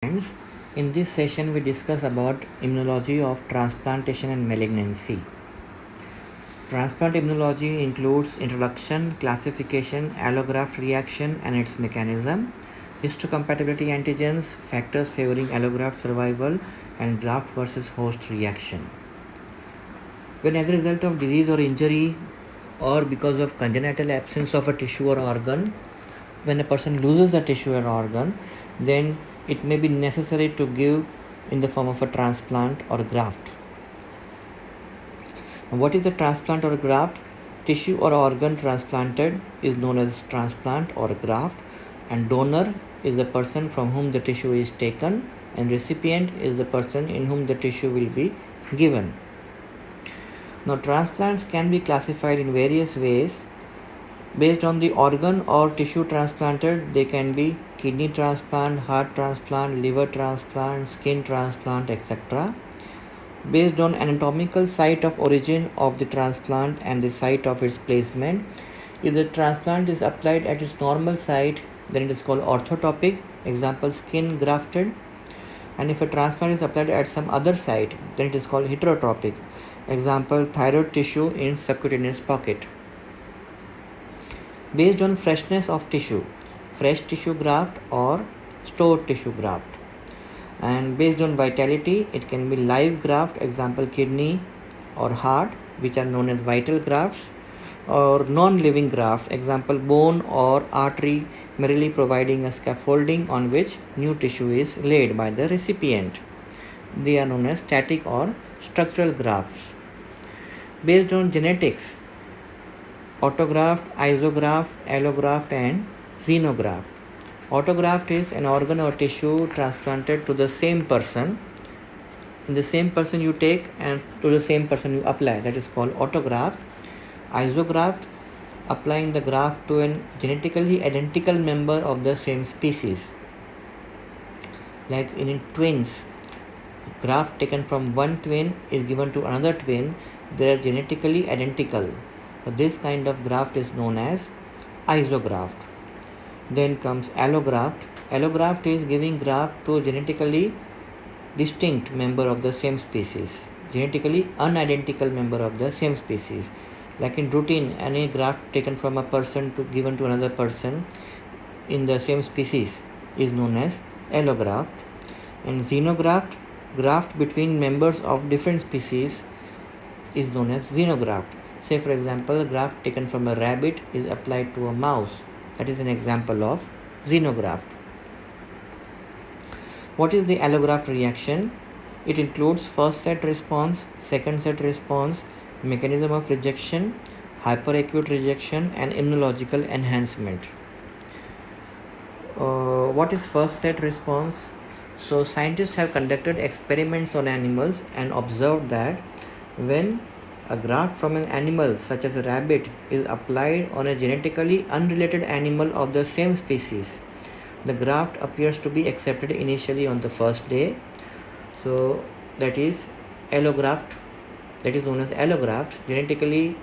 Friends, in this session we discuss about immunology of transplantation and malignancy. Transplant immunology includes introduction, classification, allograft reaction and its mechanism, histocompatibility antigens, factors favoring allograft survival, and graft versus host reaction. When as a result of disease or injury or because of congenital absence of a tissue or organ, when a person loses a tissue or organ, then it may be necessary to give in the form of a transplant or graft. Now, what is a transplant or graft? Tissue or organ transplanted is known as transplant or graft, and donor is the person from whom the tissue is taken, and recipient is the person in whom the tissue will be given. Now, transplants can be classified in various ways. Based on the organ or tissue transplanted, they can be kidney transplant, heart transplant, liver transplant, skin transplant, etc. Based on anatomical site of origin of the transplant and the site of its placement, if the transplant is applied at its normal site, then it is called orthotopic, example skin grafted. And if a transplant is applied at some other site, then it is called heterotopic, example thyroid tissue in subcutaneous pocket. Based on freshness of tissue, fresh tissue graft or stored tissue graft. And based on vitality, it can be live graft, example kidney or heart, which are known as vital grafts, or non-living graft, example bone or artery, merely providing a scaffolding on which new tissue is laid by the recipient. They are known as static or structural grafts. Based on genetics, autograft, isograft, allograft and xenograft. Autograft is an organ or tissue transplanted to the same person. The same person you take and to the same person you apply. That is called autograft. Isograft, applying the graft to a genetically identical member of the same species. Like in twins, graft taken from one twin is given to another twin. They are genetically identical. So this kind of graft is known as isograft. Then comes allograft. Allograft is giving graft to a genetically distinct member of the same species, genetically unidentical member of the same species. Like in routine, any graft taken from a person to given to another person in the same species is known as allograft. And xenograft, graft between members of different species, is known as xenograft. Say for example, a graft taken from a rabbit is applied to a mouse. That is an example of xenograft. What is the allograft reaction? It includes first set response, second set response, mechanism of rejection, hyperacute rejection and immunological enhancement. What is first set response? So scientists have conducted experiments on animals and observed that when a graft from an animal such as a rabbit is applied on a genetically unrelated animal of the same species, the graft appears to be accepted initially on the first day. So that is allograft, that is known as allograft, genetically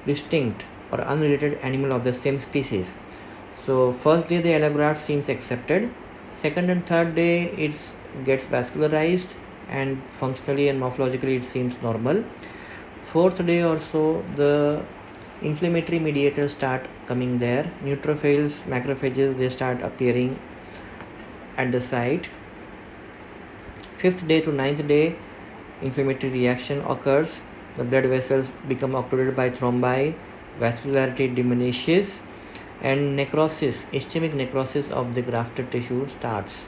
distinct or unrelated animal of the same species. So first day the allograft seems accepted, second and third day it gets vascularized and functionally and morphologically it seems normal. Fourth day or so, the inflammatory mediators start coming there. Neutrophils, macrophages, they start appearing at the site. Fifth day to ninth day, inflammatory reaction occurs. The blood vessels become occluded by thrombi, vascularity diminishes, and necrosis, ischemic necrosis of the grafted tissue starts.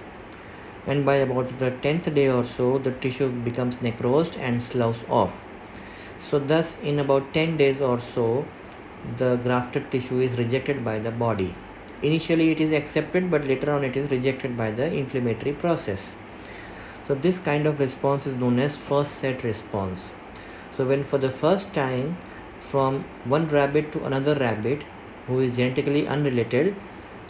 And by about the 10th day or so, the tissue becomes necrosed and sloughs off. So thus in about 10 days or so, the grafted tissue is rejected by the body. Initially it is accepted, but later on it is rejected by the inflammatory process. So this kind of response is known as first set response. So when for the first time from one rabbit to another rabbit who is genetically unrelated,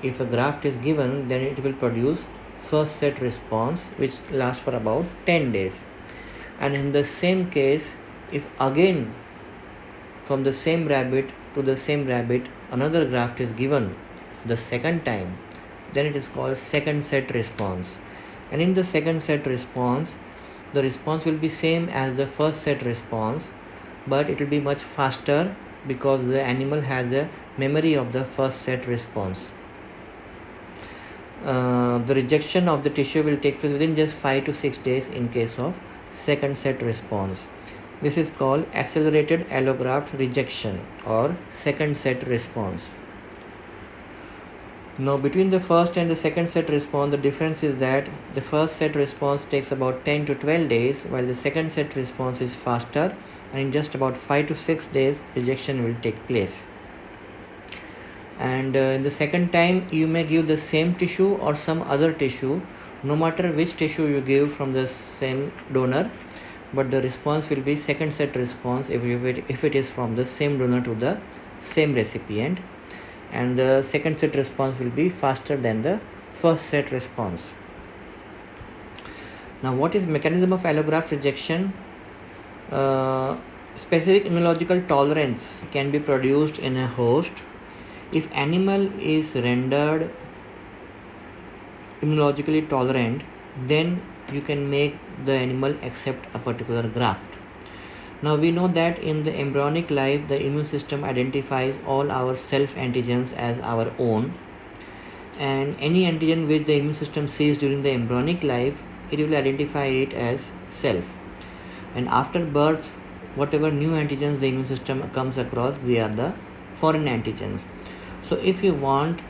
if a graft is given, then it will produce first set response which lasts for about 10 days. And in the same case, if again from the same rabbit to the same rabbit another graft is given the second time, then it is called second set response. And in the second set response, the response will be same as the first set response, but it will be much faster because the animal has a memory of the first set response. The rejection of the tissue will take place within just 5 to 6 days in case of second set response. This is called accelerated allograft rejection or second set response. Now between the first and the second set response, the difference is that the first set response takes about 10 to 12 days, while the second set response is faster, and in just about 5 to 6 days rejection will take place. And in the second time you may give the same tissue or some other tissue, no matter which tissue you give from the same donor, but the response will be second set response if it is from the same donor to the same recipient, and the second set response will be faster than the first set response. Now what is mechanism of allograft rejection? Specific immunological tolerance can be produced in a host if animal is rendered immunologically tolerant. Then you can make the animal accept a particular graft. Now we know that in the embryonic life the immune system identifies all our self antigens as our own, and any antigen which the immune system sees during the embryonic life, it will identify it as self, and after birth whatever new antigens the immune system comes across, they are the foreign antigens. So if you want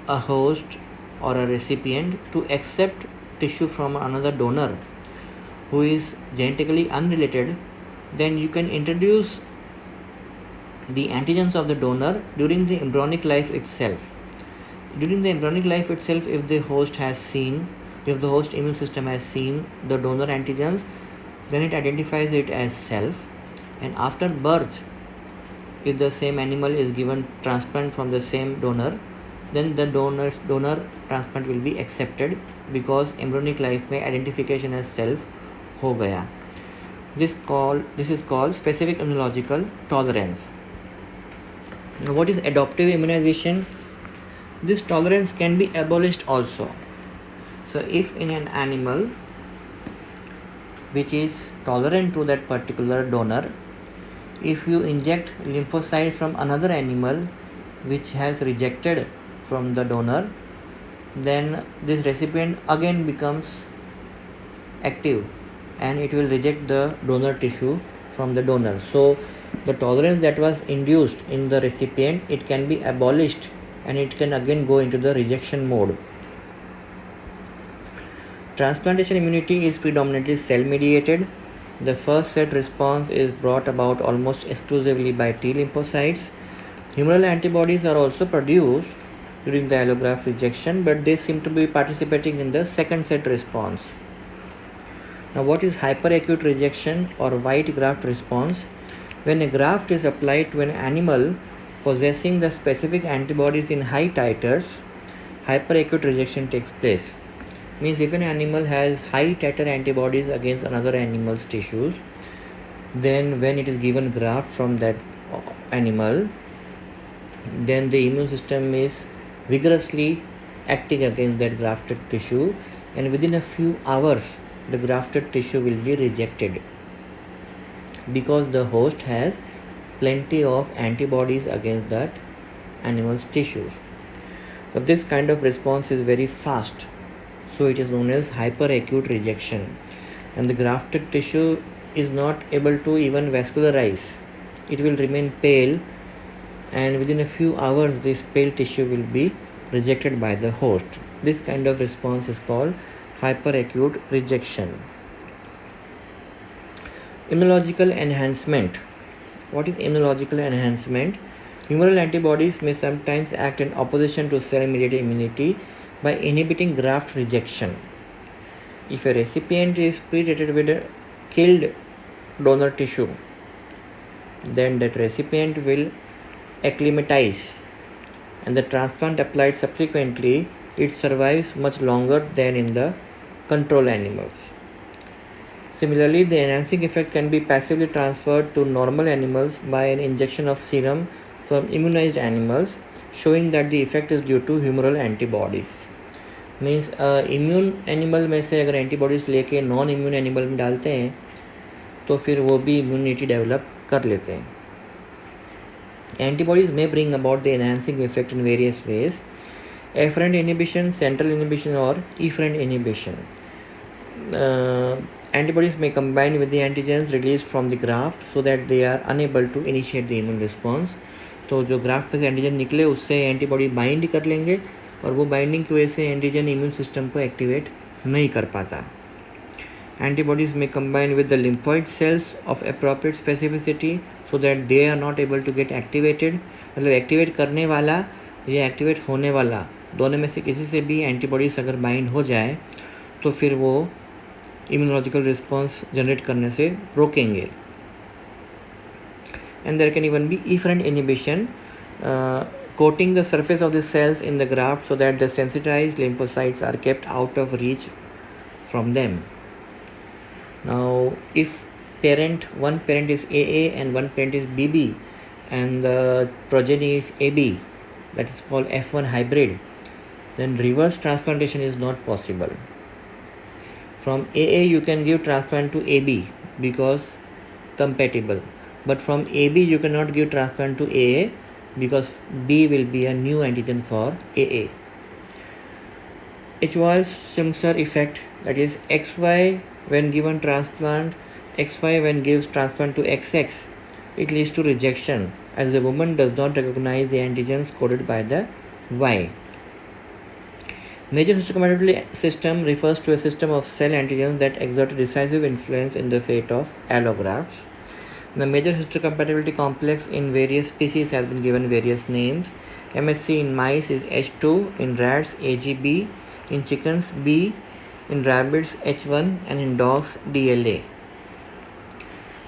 a host or a recipient to accept tissue from another donor who is genetically unrelated, then you can introduce the antigens of the donor during the embryonic life itself. During the embryonic life itself, if the host immune system has seen the donor antigens, then it identifies it as self, and after birth, if the same animal is given transplant from the same donor, then the donor transplant will be accepted because embryonic life में identification as self हो गया. This is called specific immunological tolerance. Now, what is adoptive immunization? This tolerance can be abolished also. So if in an animal which is tolerant to that particular donor, if you inject lymphocyte from another animal which has rejected from the donor, then this recipient again becomes active and it will reject the donor tissue from the donor. So the tolerance that was induced in the recipient, it can be abolished and it can again go into the rejection mode. Transplantation immunity is predominantly cell mediated. The first set response is brought about almost exclusively by T lymphocytes. Humoral antibodies are also produced during the allograft rejection, but they seem to be participating in the second set response. Now what is hyperacute rejection or white graft response? When a graft is applied to an animal possessing the specific antibodies in high titers, hyperacute rejection takes place. Means if an animal has high titer antibodies against another animal's tissues, then when it is given graft from that animal, then the immune system is vigorously acting against that grafted tissue, and within a few hours the grafted tissue will be rejected because the host has plenty of antibodies against that animal's tissue. So this kind of response is very fast. So it is known as hyperacute rejection, and the grafted tissue is not able to even vascularize. It will remain pale, and within a few hours this pale tissue will be rejected by the host. This kind of response is called hyperacute rejection. Immunological enhancement. What is immunological enhancement? Humoral antibodies may sometimes act in opposition to cell-mediated immunity by inhibiting graft rejection. If a recipient is pre-treated with a killed donor tissue, then that recipient will acclimatize, and the transplant applied subsequently, it survives much longer than in the control animals. Similarly, the enhancing effect can be passively transferred to normal animals by an injection of serum from immunized animals, showing that the effect is due to humoral antibodies. Means immune animal में से अगर antibodies लेके non immune animal में डालते हैं तो फिर वो भी इम्यूनिटी डेवलप कर लेते हैं. Antibodies may bring about the enhancing effect in various ways: afferent inhibition, central inhibition, or efferent inhibition. Antibodies may combine with the antigens released from the graft so that they are unable to initiate the immune response. तो जो graft पे से antigen निकले उससे antibody bind कर लेंगे और वो बाइंडिंग की वजह से एंटीजन इम्यून सिस्टम को एक्टिवेट नहीं कर पाता. Antibodies may combine with the lymphoid cells of appropriate specificity so that they are not able to get activated. मतलब एक्टिवेट करने वाला या एक्टिवेट होने वाला दोनों में से किसी से भी एंटीबॉडीज़ अगर बाइंड हो जाए तो फिर वो इम्यूनोलॉजिकल रिस्पॉन्स जनरेट करने से रोकेंगे. And there can even be efferent inhibition, coating the surface of the cells in the graft so that the sensitized lymphocytes are kept out of reach from them. Now, if one parent is AA and one parent is BB and the progeny is AB, that is called F1 hybrid, then reverse transplantation is not possible. From AA you can give transplant to AB because compatible, but from AB you cannot give transplant to AA because B will be a new antigen for AA. Ewald-Simpson effect, that is XY when given transplant, XY when gives transplant to XX, it leads to rejection as the woman does not recognize the antigens coded by the Y. Major histocompatibility system refers to a system of cell antigens that exert a decisive influence in the fate of allografts. The major histocompatibility complex in various species has been given various names. MHC in mice is H2, in rats AGB, in chickens B, in rabbits H1, and in dogs DLA.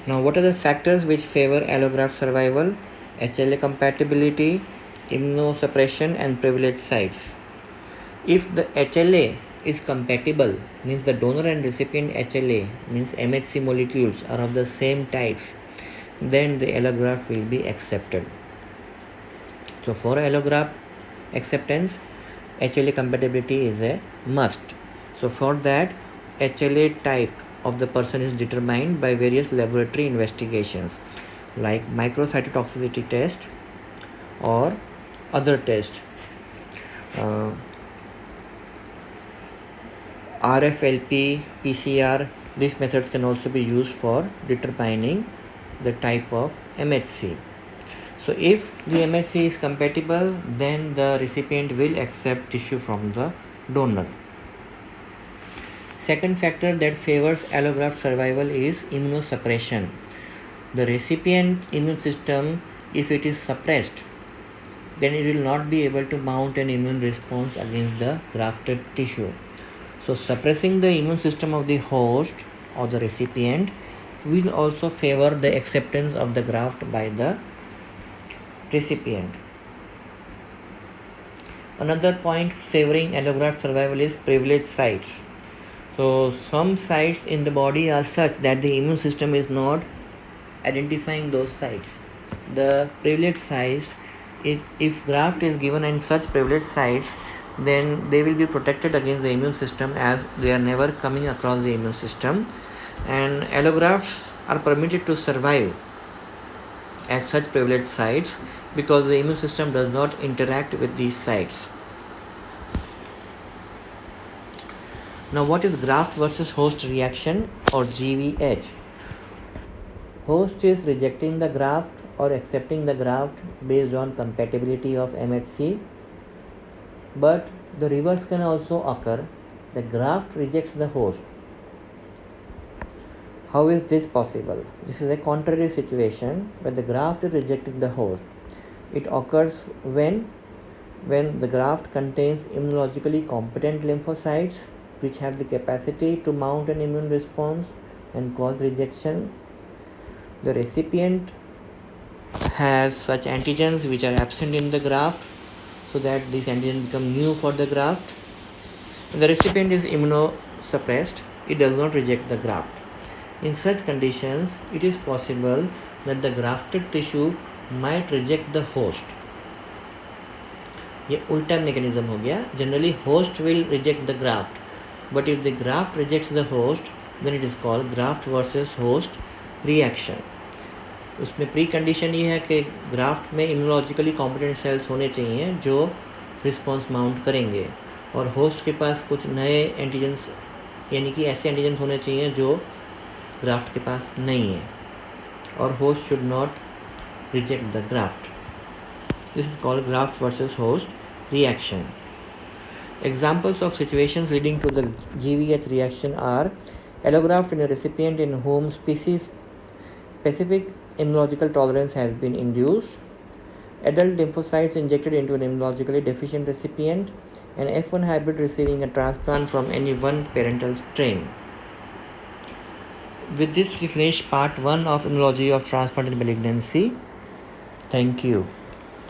Now, what are the factors which favor allograft survival? HLA compatibility, immunosuppression, and privileged sites. If the HLA is compatible, means the donor and recipient HLA, means MHC molecules are of the same types, then the allograft will be accepted. So for allograft acceptance, HLA compatibility is a must. So for that, HLA type of the person is determined by various laboratory investigations like microcytotoxicity test or other test. RFLP, PCR, these methods can also be used for determining the type of MHC. So if the MHC is compatible, then the recipient will accept tissue from the donor. Second factor that favors allograft survival is immunosuppression. The recipient immune system, if it is suppressed, then it will not be able to mount an immune response against the grafted tissue. So suppressing the immune system of the host or the recipient will also favor the acceptance of the graft by the recipient. Another point favoring allograft survival is privileged sites. So some sites in the body are such that the immune system is not identifying those sites. The privileged sites, if graft is given in such privileged sites, then they will be protected against the immune system as they are never coming across the immune system, and allografts are permitted to survive at such privileged sites because the immune system does not interact with these sites. Now, what is graft versus host reaction or GVH? Host is rejecting the graft or accepting the graft based on compatibility of MHC, but the reverse can also occur. The graft rejects the host. How is this possible? This is a contrary situation where the graft is rejecting the host. It occurs when the graft contains immunologically competent lymphocytes which have the capacity to mount an immune response and cause rejection. The recipient has such antigens which are absent in the graft so that these antigens become new for the graft. When the recipient is immunosuppressed, it does not reject the graft. In such conditions, it is possible that the grafted tissue might reject the host. ये उल्टा mechanism हो गया. Generally host will reject the graft, but if the graft rejects the host then it is called graft versus host reaction. उसमें precondition ये है कि graft में immunologically competent sales होने चाहिए जो रिस्पॉन्स माउंट करेंगे, और होस्ट के पास कुछ नए एंटीजन्स यानी कि ऐसे एंटीजन्स होने चाहिए जो ग्राफ्ट के पास नहीं है, और host should not reject the graft. This is called graft versus host reaction. Examples of situations leading to the GVH reaction are allograft in a recipient in whom specific immunological tolerance has been induced, adult lymphocytes injected into an immunologically deficient recipient, and F1 hybrid receiving a transplant from any one parental strain. With this, we finish part 1 of Immunology of Transplant and Malignancy. Thank you.